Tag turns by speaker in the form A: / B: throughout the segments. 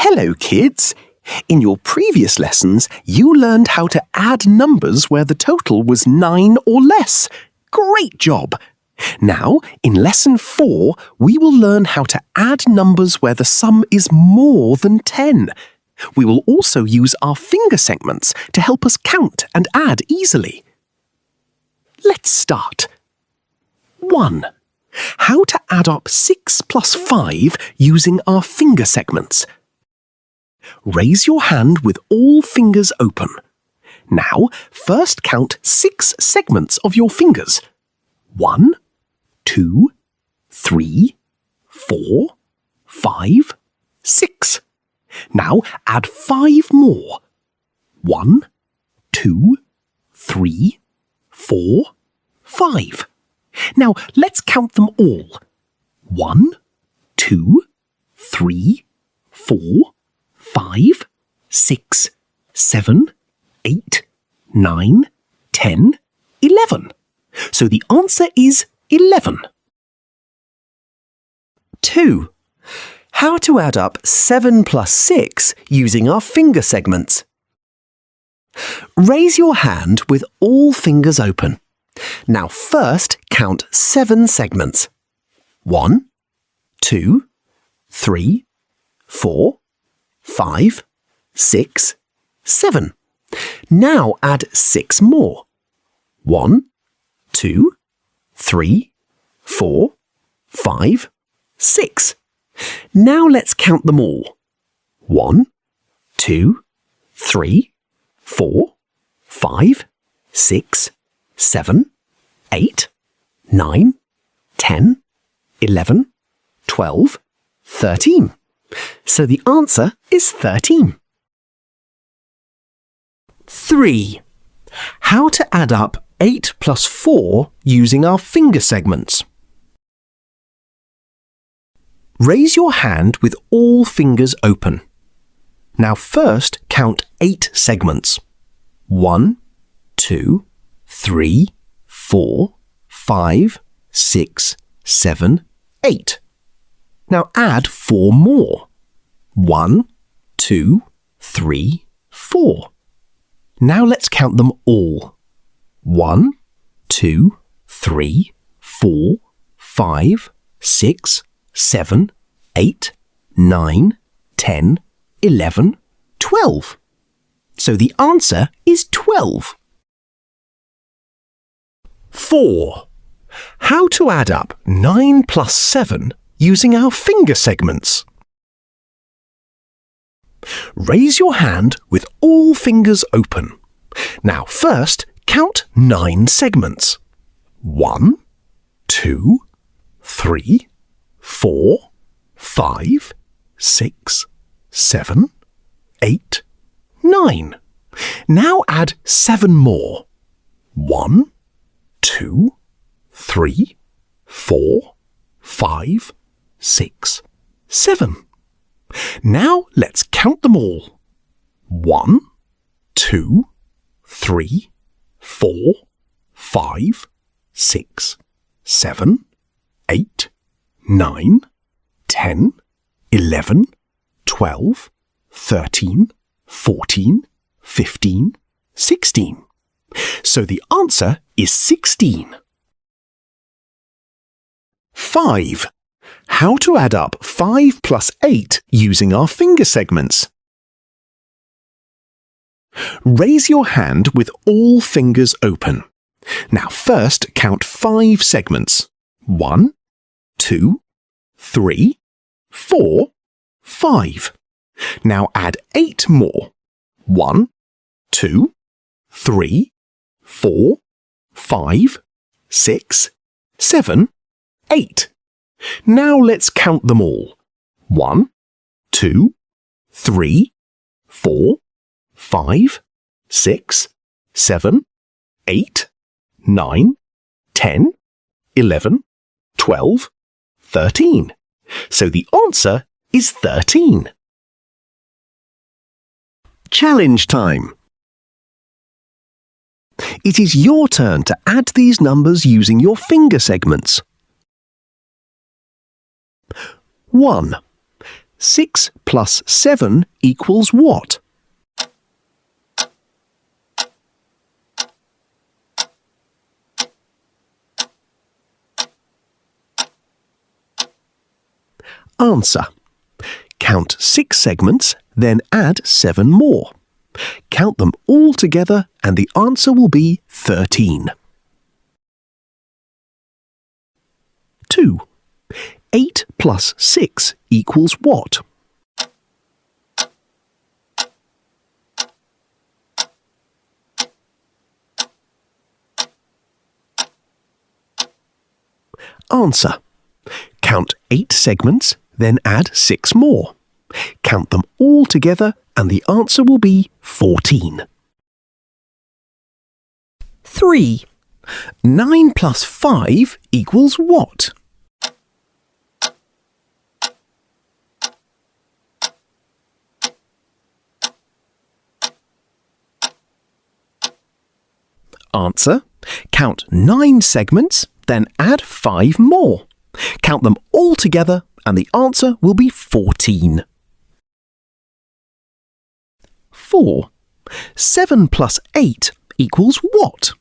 A: Hello, kids! In your previous lessons, you learned how to add numbers where the total was 9 or less. Great job! Now, in Lesson 4, we will learn how to add numbers where the sum is more than 10. We will also use our finger segments to help us count and add easily. Let's start. 1. How to add up 6 plus 5 using our finger segments. Raise your hand with all fingers open. Now, first count 6 segments of your fingers. 1, 2, 3, 4, 5, 6. Now add 5 more. 1, 2, 3, 4, 5. Now let's count them all. 1, 2, 3, 4, 5, 6, 7, 8, 9, 10, 11. So the answer is 11. 2. How to add up 7 plus 6 using our finger segments. Raise your hand with all fingers open. Now first count 7 segments. 1, 2, 3, 4, 5, 6, 7. Now add 6 more. 1, 2, 3, 4, 5, 6. Now let's count them all. 1, 2, 3, 4, 5, 6, 7, 8, 9, 10, 11, 12, 13. So the answer is 13. 3. How to add up 8 plus 4 using our finger segments. Raise your hand with all fingers open. Now first count 8 segments. 1, 2, 3, 4, 5, 6, 7, 8. Now add 4 more. 1, 2, 3, 4. Now let's count them all. 1, 2, 3, 4, 5, 6, 7, 8, 9, 10, 11, 12. So the answer is 12. 4. How to add up 9 plus 7 using our finger segments. Raise your hand with all fingers open. Now first count 9 segments. 1, 2, 3, 4, 5, 6, 7, 8, 9. Now add 7 more. 1, 2, 3, 4, 5, 6, 7. Now let's count them all. 1, 2, 3, 4, 5, 6, 7, 8, 9, 10, 11, 12, 13, 14, 15, 16. So the answer is 16. 5. How to add up 5 plus 8 using our finger segments. Raise your hand with all fingers open. Now first count 5 segments. 1, 2, 3, 4, 5. Now add 8 more. 1, 2, 3, 4, 5, 6, 7, 8. Now let's count them all. 1, 2, 3, 4, 5, 6, 7, 8, 9, 10, 11, 12, 13. So the answer is 13. Challenge time. It is your turn to add these numbers using your finger segments. 1. 6 plus 7 equals what? Answer. Count 6 segments, then add 7 more. Count them all together and the answer will be 13. 2. 8 plus 6 equals what? Answer. Count 8 segments, then add 6 more. Count them all together and the answer will be 14. 3. 9 plus 5 equals what? Answer. Count 9 segments, then add 5 more. Count them all together and the answer will be 14. 4. 7 plus 8 equals what?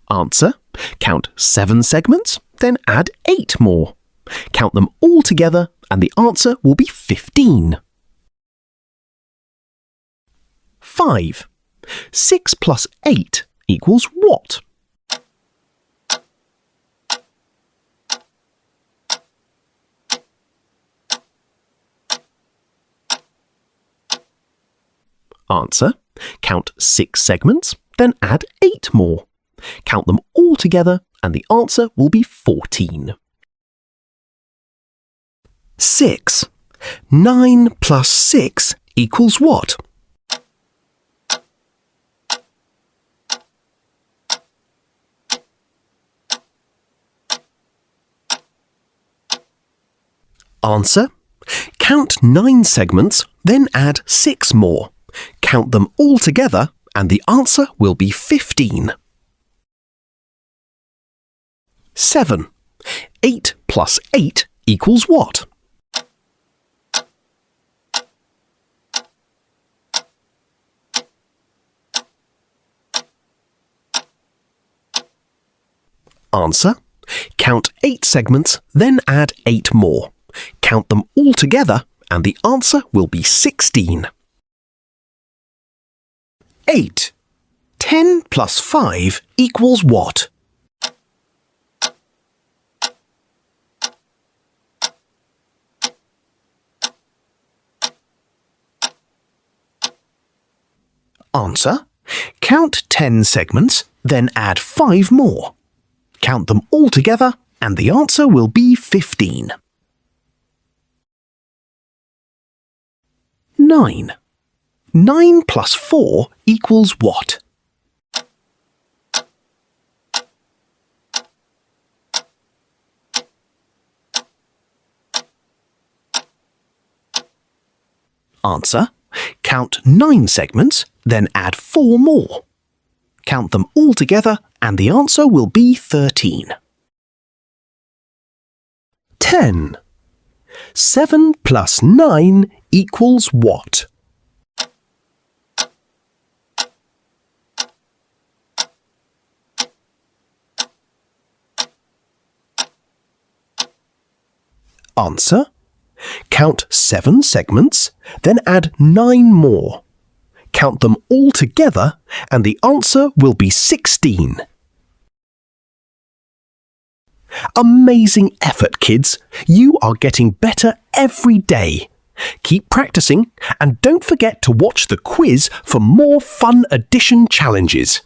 A: Answer. Count 7 segments, then add 8 more. Count them all together and the answer will be 15. 5. 6 plus 8 equals what? Answer. Count 6 segments, then add 8 more. Count them all together and the answer will be 14. 6. 9 plus 6 equals what? Answer. Count 9 segments, then add 6 more. Count them all together and the answer will be 15. 7. 8 plus 8 equals what? Answer. Count 8 segments, then add 8 more. Count them all together and the answer will be 16. 8. 10 plus 5 equals what? Answer. Count 10 segments, then add 5 more. Count them all together and the answer will be 15. 9. 9 plus 4 equals what? Answer. Count 9 segments, then add 4 more. Count them all together and the answer will be 13. 10. 7 plus 9 equals what? Answer. Count 7 segments, then add 9 more. Count them all together and the answer will be 16. Amazing effort, kids! You are getting better every day. Keep practicing and don't forget to watch the quiz for more fun addition challenges.